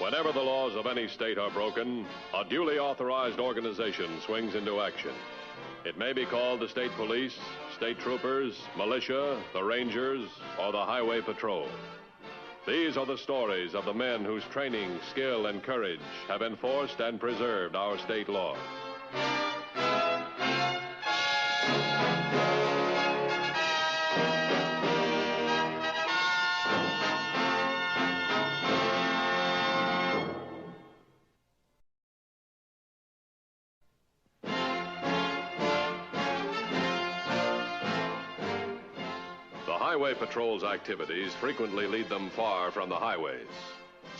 Whenever the laws of any state are broken, a duly authorized organization swings into action. It may be called the state police, state troopers, militia, the rangers, or the highway patrol. These are the stories of the men whose training, skill, and courage have enforced and preserved our state laws. Highway patrol's activities frequently lead them far from the highways.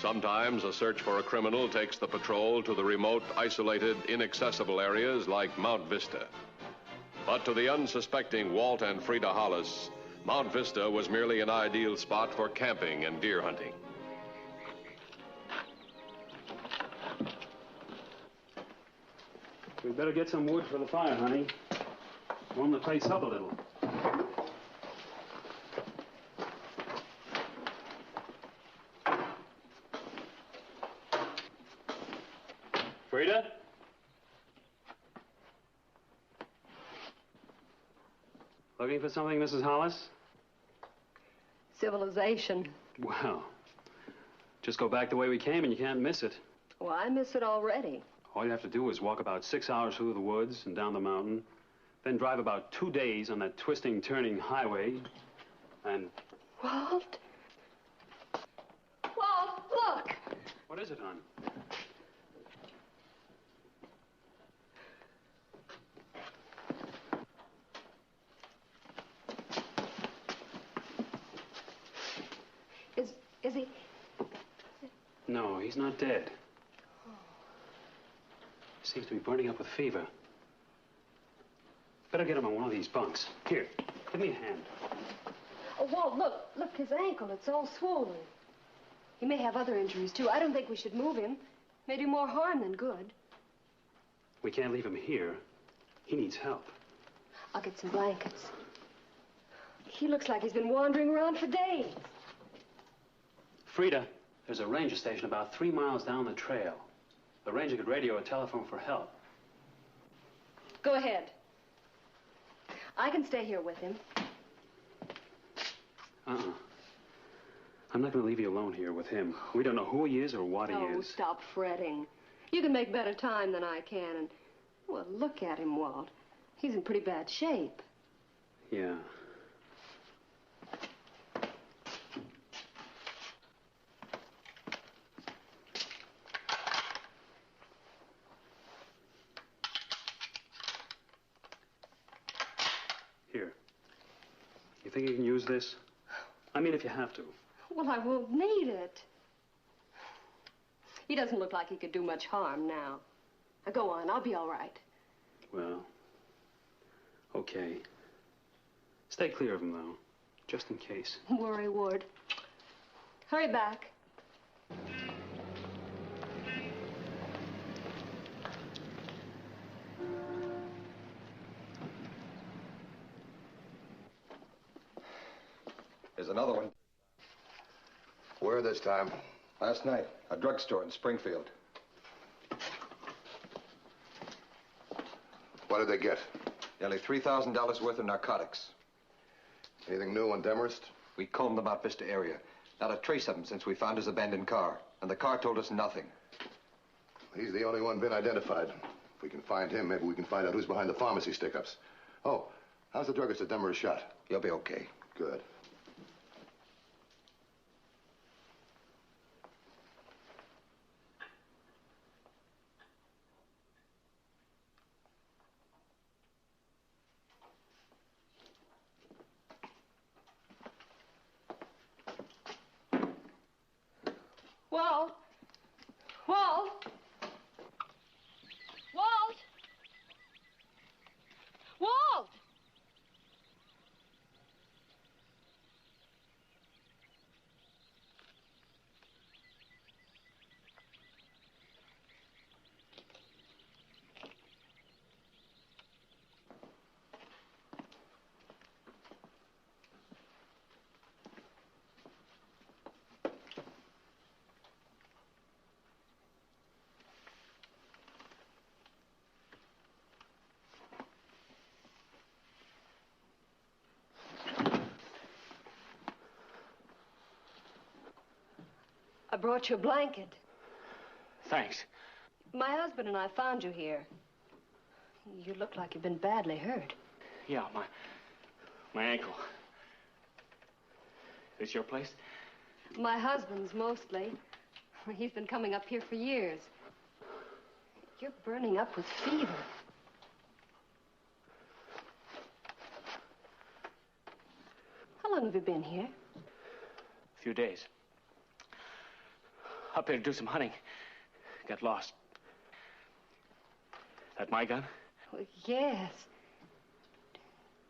Sometimes a search for a criminal takes the patrol to the remote, isolated, inaccessible areas like Mount Vista. But to the unsuspecting Walt and Frida Hollis, Mount Vista was merely an ideal spot for camping and deer hunting. We'd better get some wood for the fire, honey. Warm the place up a little. Frida? Looking for something, Mrs. Hollis? Civilization. Well, just go back the way we came and you can't miss it. Well, I miss it already. All you have to do is walk about 6 hours through the woods and down the mountain, then drive about 2 days on that twisting, turning highway, and... Walt? Walt, look! What is it, hon? Is he... No, he's not dead. Seems to be burning up with fever. Better get him on one of these bunks. Here, give me a hand. Oh, Walt, look, his ankle, it's all swollen. He may have other injuries, too. I don't think we should move him. May do more harm than good. We can't leave him here. He needs help. I'll get some blankets. He looks like he's been wandering around for days. Frida, there's a ranger station about 3 miles down the trail. The ranger could radio a telephone for help. Go ahead. I can stay here with him. I'm not going to leave you alone here with him. We don't know who he is or what he is. Oh, stop fretting. You can make better time than I can, and... Well, look at him, Walt. He's in pretty bad shape. Yeah. Here. You think you can use this? I mean, if you have to. Well, I won't need it. He doesn't look like he could do much harm now. Now, go on. I'll be all right. Well, okay. Stay clear of him, though, just in case. Worry, Ward. Hurry back. There's another one. Where this time? Last night, a drugstore in Springfield. What did they get? Nearly $3,000 worth of narcotics. Anything new on Demarest? We combed the Mount Vista area. Not a trace of him since we found his abandoned car. And the car told us nothing. He's the only one been identified. If we can find him, maybe we can find out who's behind the pharmacy stick-ups. Oh, how's the druggist at Demarest shot? He'll be okay. Good. Walt! Walt! Walt! Walt! brought you a blanket. Thanks. My husband and I found you here. You look like you've been badly hurt. Yeah, my ankle. This your place? My husband's mostly. He's been coming up here for years. You're burning up with fever. How long have you been here? A few days. Up here to do some hunting. Got lost. That my gun? Well, yes.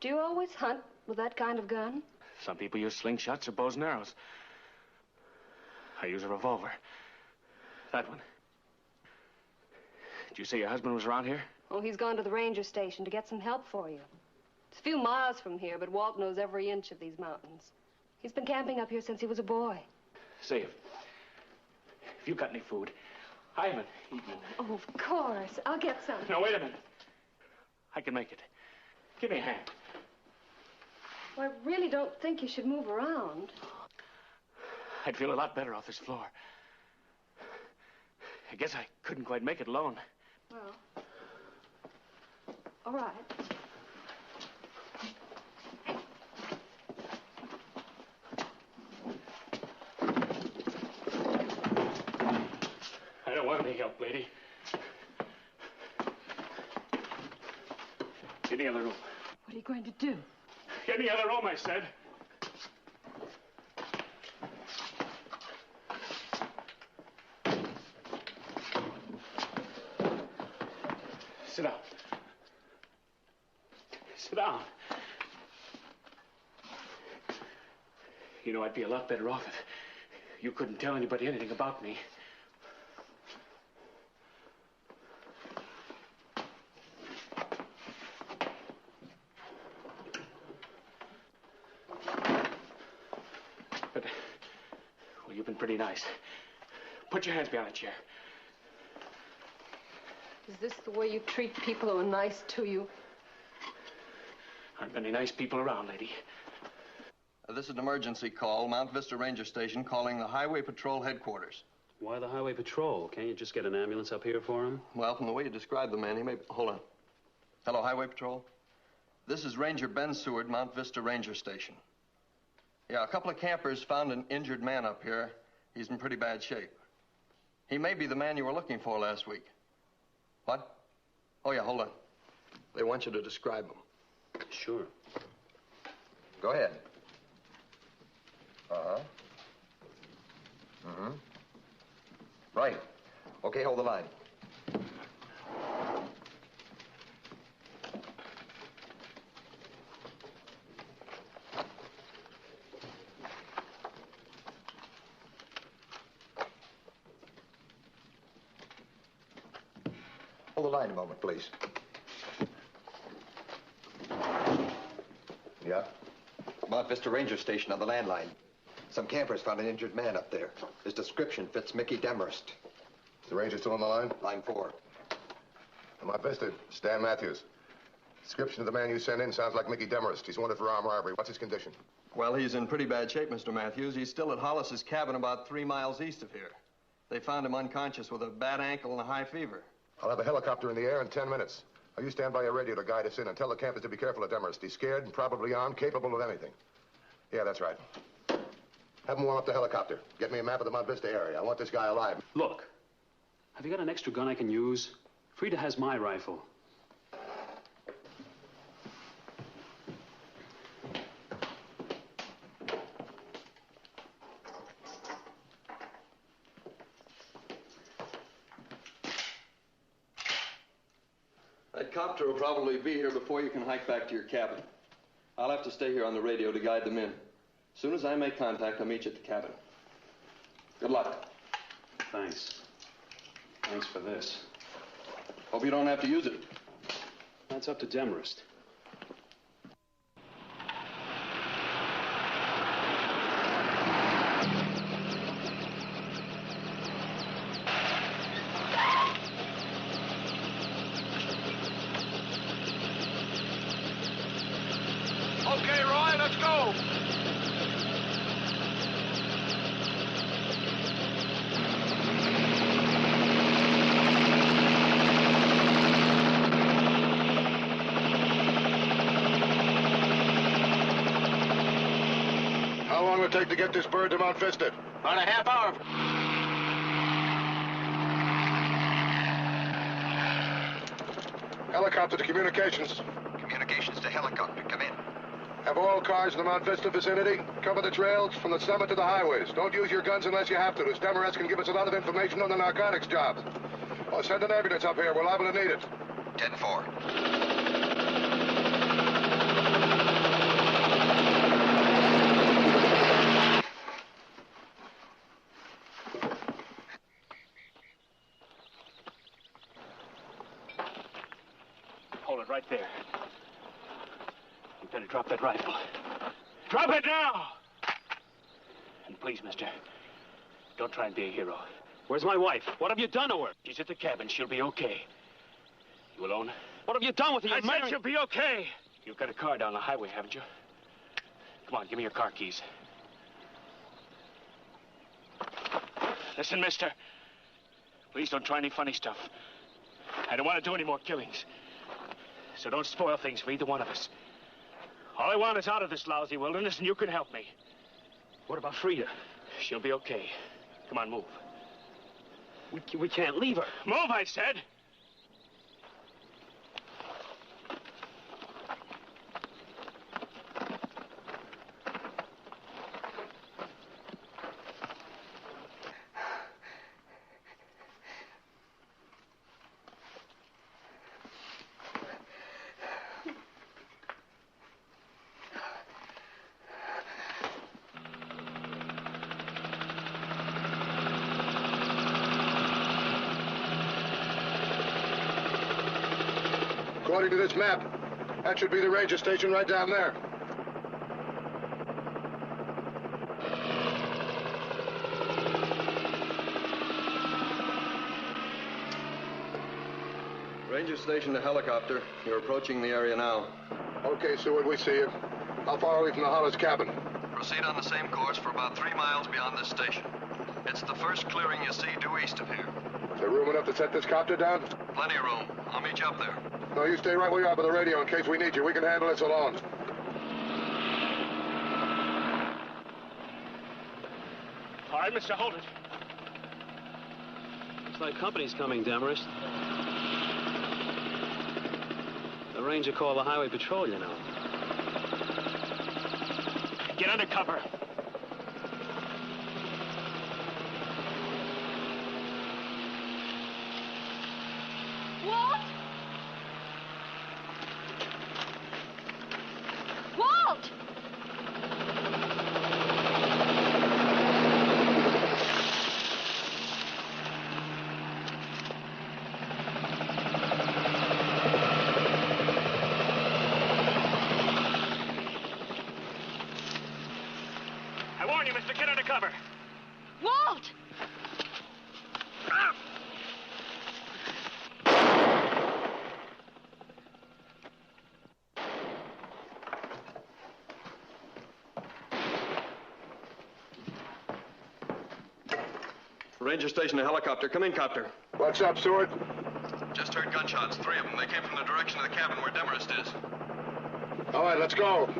Do you always hunt with that kind of gun? Some people use slingshots or bows and arrows. I use a revolver. That one. Did you say your husband was around here? Oh, he's gone to the ranger station to get some help for you. It's a few miles from here, but Walt knows every inch of these mountains. He's been camping up here since he was a boy. Say, if you've got any food, I haven't eaten. Oh, of course. I'll get some. No, wait a minute. I can make it. Give me a hand. Well, I really don't think you should move around. I'd feel a lot better off this floor. I guess I couldn't quite make it alone. Well, all right. I don't want any help, lady. Any other room. What are you going to do? Any other room, I said. Sit down. Sit down. You know, I'd be a lot better off if you couldn't tell anybody anything about me. But, well, you've been pretty nice. Put your hands behind the chair. Is this the way you treat people who are nice to you? Aren't many nice people around, lady. This is an emergency call, Mount Vista Ranger Station, calling the Highway Patrol headquarters. Why the Highway Patrol? Can't you just get an ambulance up here for him? Well, from the way you described the man, he may... Hold on. Hello, Highway Patrol? This is Ranger Ben Seward, Mount Vista Ranger Station. Yeah, a couple of campers found an injured man up here. He's in pretty bad shape. He may be the man you were looking for last week. What? Oh, yeah, hold on. They want you to describe him. Sure. Go ahead. Uh-huh. Mm-hmm. Right. Okay, hold the line. Hold the line a moment, please. Yeah? Mount Vista Ranger Station on the landline. Some campers found an injured man up there. His description fits Mickey Demarest. Is the ranger still on the line? Line 4. Mount Vista, Stan Matthews. Description of the man you sent in sounds like Mickey Demarest. He's wanted for armed robbery. What's his condition? Well, he's in pretty bad shape, Mr. Matthews. He's still at Hollis's cabin about 3 miles east of here. They found him unconscious with a bad ankle and a high fever. I'll have a helicopter in the air in 10 minutes. Now, you stand by your radio to guide us in and tell the campers to be careful of Demarest. He's scared and probably armed, capable of anything. Yeah, that's right. Have him warm up the helicopter. Get me a map of the Mount Vista area. I want this guy alive. Look, have you got an extra gun I can use? Frida has my rifle. That copter will probably be here before you can hike back to your cabin. I'll have to stay here on the radio to guide them in. As soon as I make contact, I'll meet you at the cabin. Good luck. Thanks. Thanks for this. Hope you don't have to use it. That's up to Demarest. Okay, Roy, let's go. How long will it take to get this bird to Mount Vista? About a half hour. Helicopter to communications. Communications to helicopter. Come in. Have all cars in the Mount Vista vicinity. Cover the trails from the summit to the highways. Don't use your guns unless you have to. This Demarest can give us a lot of information on the narcotics jobs. Oh, send an ambulance up here. We're liable to need it. 10-4. Hold it right there. You better drop that rifle. Drop it now! And please, mister, don't try and be a hero. Where's my wife? What have you done to her? She's at the cabin. She'll be okay. You alone? What have you done with her? I said she'll be okay. You've got a car down the highway, haven't you? Come on, give me your car keys. Listen, mister. Please don't try any funny stuff. I don't want to do any more killings. So don't spoil things for either one of us. All I want is out of this lousy wilderness, and you can help me. What about Frida? She'll be okay. Come on, move. We can't leave her. Move, I said. According to this map, that should be the ranger station right down there. Ranger station to helicopter. You're approaching the area now. Okay, Seward, we see you. How far are we from the Hollis cabin? Proceed on the same course for about 3 miles beyond this station. It's the first clearing you see due east of here. Is there room enough to set this copter down? Plenty of room. I'll meet you up there. No, you stay right where you are by the radio in case we need you. We can handle this alone. All right, mister, hold it. Looks like company's coming, Demarest. The ranger called the highway patrol, you know. Get under cover. Walt! Walt! I warn you, mister, get under cover. Walt! Ranger station to helicopter. Come in, copter. What's up, Seward? Just heard gunshots. 3 of them. They came from the direction of the cabin where Demarest is. All right, let's go.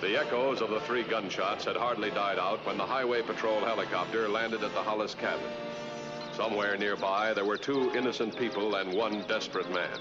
The echoes of the 3 gunshots had hardly died out when the highway patrol helicopter landed at the Hollis cabin. Somewhere nearby, there were 2 innocent people and 1 desperate man.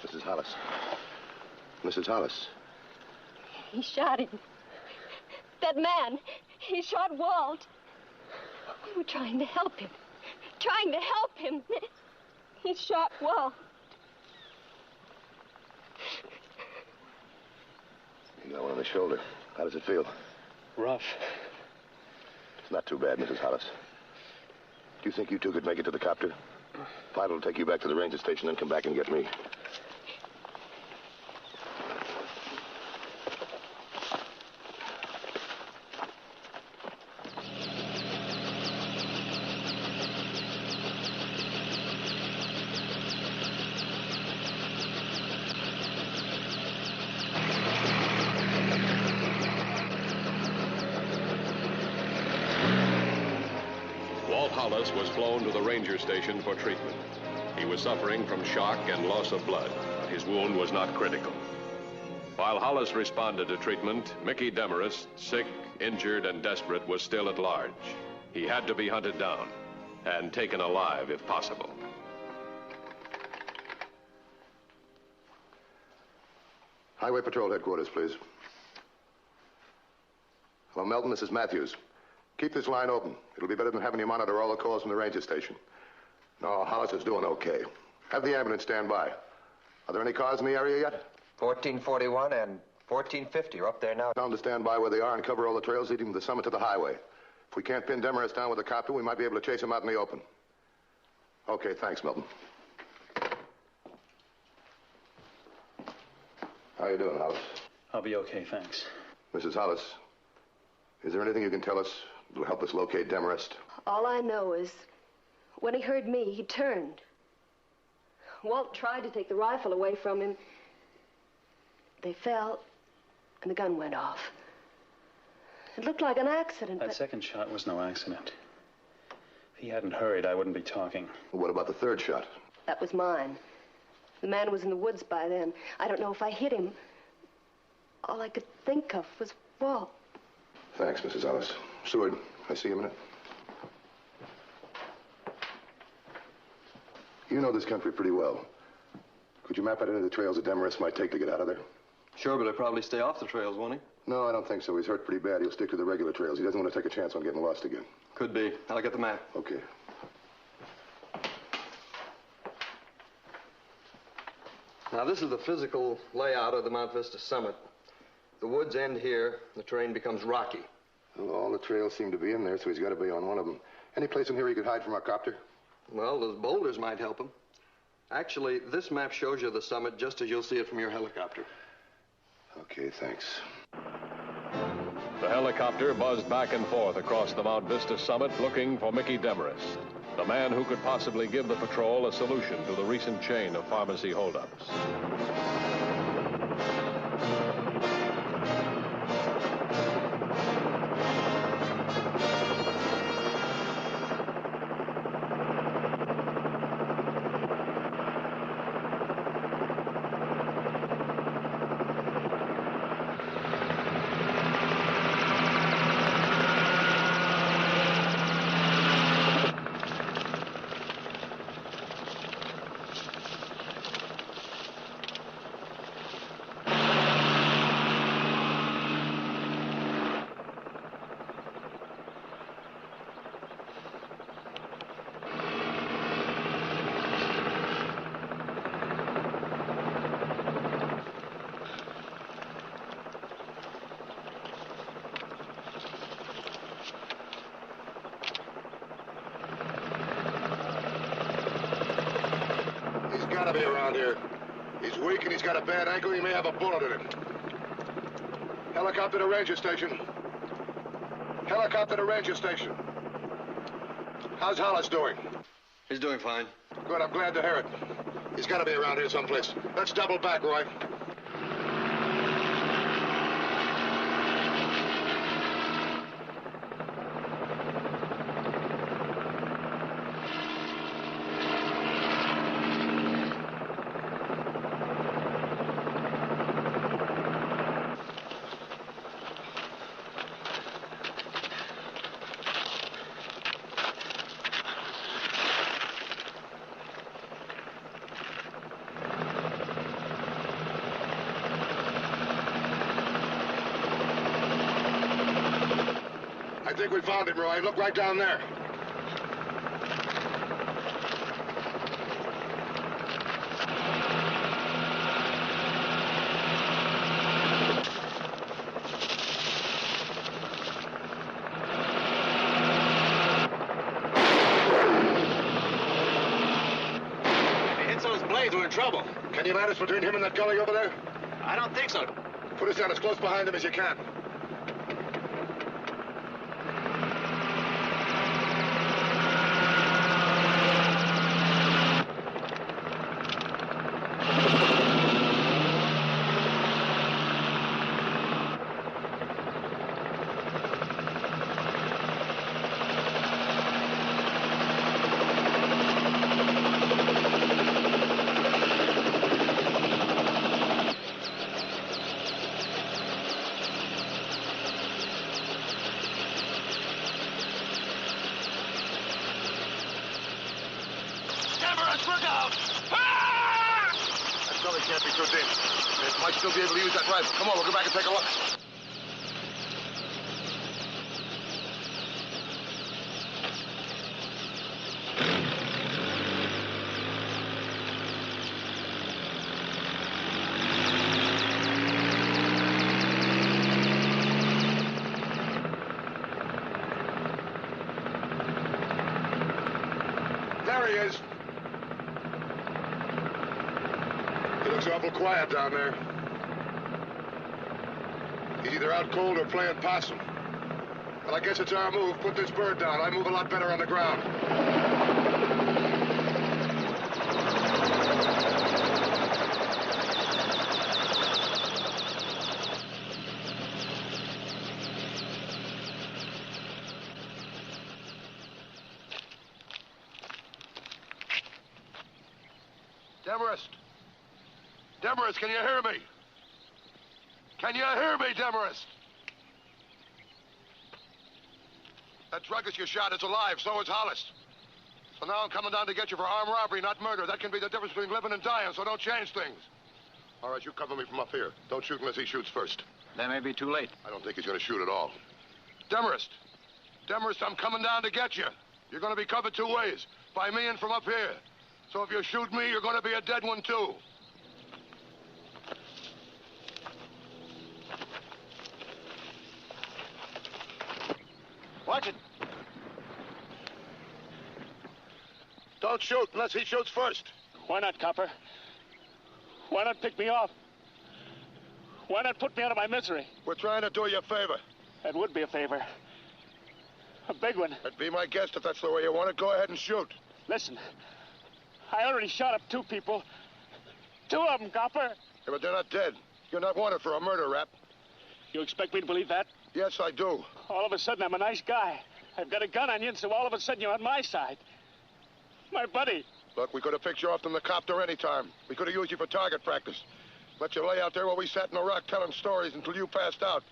Mrs. Hollis. Mrs. Hollis. He shot him. That man, he shot Walt. We were trying to help him. Trying to help him. He shot Walt. You got one on the shoulder. How does it feel? Rough. It's not too bad, Mrs. Hollis. Do you think you two could make it to the copter? Pilot will take you back to the ranger station and come back and get me. Hollis was flown to the ranger station for treatment. He was suffering from shock and loss of blood. His wound was not critical. While Hollis responded to treatment, Mickey Demarest, sick, injured, and desperate, was still at large. He had to be hunted down and taken alive if possible. Highway Patrol Headquarters, please. Hello, Melton, this is Matthews. Keep this line open. It'll be better than having you monitor all the calls from the ranger station. No, Hollis is doing okay. Have the ambulance stand by. Are there any cars in the area yet? 1441 and 1450 are up there now. Tell them to stand by where they are and cover all the trails leading from the summit to the highway. If we can't pin Demarest down with a copter, we might be able to chase him out in the open. Okay, thanks, Milton. How you doing, Hollis? I'll be okay, thanks. Mrs. Hollis, is there anything you can tell us that'll help us locate Demarest? All I know is when he heard me, he turned. Walt tried to take the rifle away from him. They fell, and the gun went off. It looked like an accident, That second shot was no accident. If he hadn't hurried, I wouldn't be talking. Well, what about the third shot? That was mine. The man was in the woods by then. I don't know if I hit him. All I could think of was Walt. Thanks, Mrs. Hollis. Seward, can I see you a minute? You know this country pretty well. Could you map out any of the trails that Demarest might take to get out of there? Sure, but he'll probably stay off the trails, won't he? No, I don't think so. He's hurt pretty bad. He'll stick to the regular trails. He doesn't want to take a chance on getting lost again. Could be. I'll get the map. Okay. Now, this is the physical layout of the Mount Vista summit. The woods end here. The terrain becomes rocky. Well, all the trails seem to be in there, so he's got to be on one of them. Any place in here he could hide from our copter? Well, those boulders might help him. Actually, this map shows you the summit just as you'll see it from your helicopter. Okay, thanks. The helicopter buzzed back and forth across the Mount Vista summit looking for Mickey Demarest, the man who could possibly give the patrol a solution to the recent chain of pharmacy holdups. Gotta be around here. He's weak and he's got a bad ankle. He may have a bullet in him. Helicopter to ranger station. Helicopter to ranger station. How's Hollis doing? He's doing fine. Good, I'm glad to hear it. He's gotta be around here someplace. Let's double back, Roy. think we found him, Roy. Look right down there. We're in trouble. Can you land us between him and that gully over there? I don't think so. Put us down as close behind him as you can. Can't be too deep. It might still be able to use that rifle. Come on, we'll go back and take a look. There he is. Looks awful quiet down there. He's either out cold or playing possum. Well, I guess it's our move. Put this bird down. I move a lot better on the ground. Demarest! Demarest, can you hear me? Can you hear me, Demarest? That drugget you shot is alive, so is Hollis. So now I'm coming down to get you for armed robbery, not murder. That can be the difference between living and dying, so don't change things. All right, you cover me from up here. Don't shoot unless he shoots first. That may be too late. I don't think he's going to shoot at all. Demarest! Demarest, I'm coming down to get you. You're going to be covered two ways, by me and from up here. So if you shoot me, you're going to be a dead one, too. Watch it. Don't shoot unless he shoots first. Why not, Copper? Why not pick me off? Why not put me out of my misery? We're trying to do you a favor. That would be a favor. A big one. That'd be my guess if that's the way you want it. Go ahead and shoot. Listen, I already shot up two people. Two of them, Copper. Yeah, but they're not dead. You're not wanted for a murder rap. You expect me to believe that? Yes, I do. All of a sudden, I'm a nice guy. I've got a gun on you, and so all of a sudden, you're on my side. My buddy. Look, we could have picked you off from the copter any time. We could have used you for target practice. Let you lay out there while we sat in a rock telling stories until you passed out.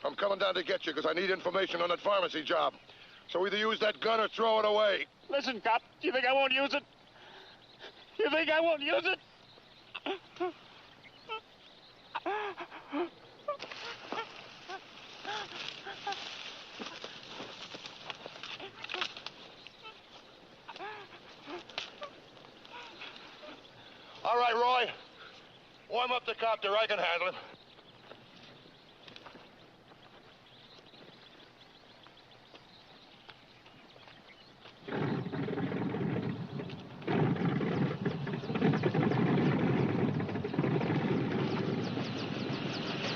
I'm coming down to get you because I need information on that pharmacy job. So either use that gun or throw it away. Listen, cop, you think I won't use it? You think I won't use it? All right, Roy. Warm up the copter. I can handle him.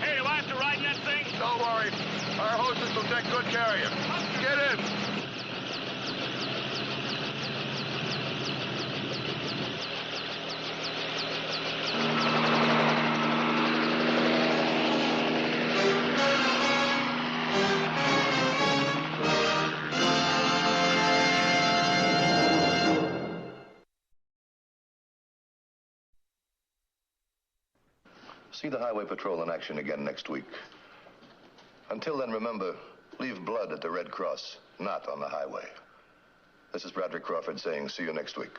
Hey, do I have to ride in that thing? Don't worry. Our hostess will take good care of you. Get in. See the Highway Patrol in action again next week. Until then, remember, leave blood at the Red Cross, not on the highway. This is Bradley Crawford saying see you next week.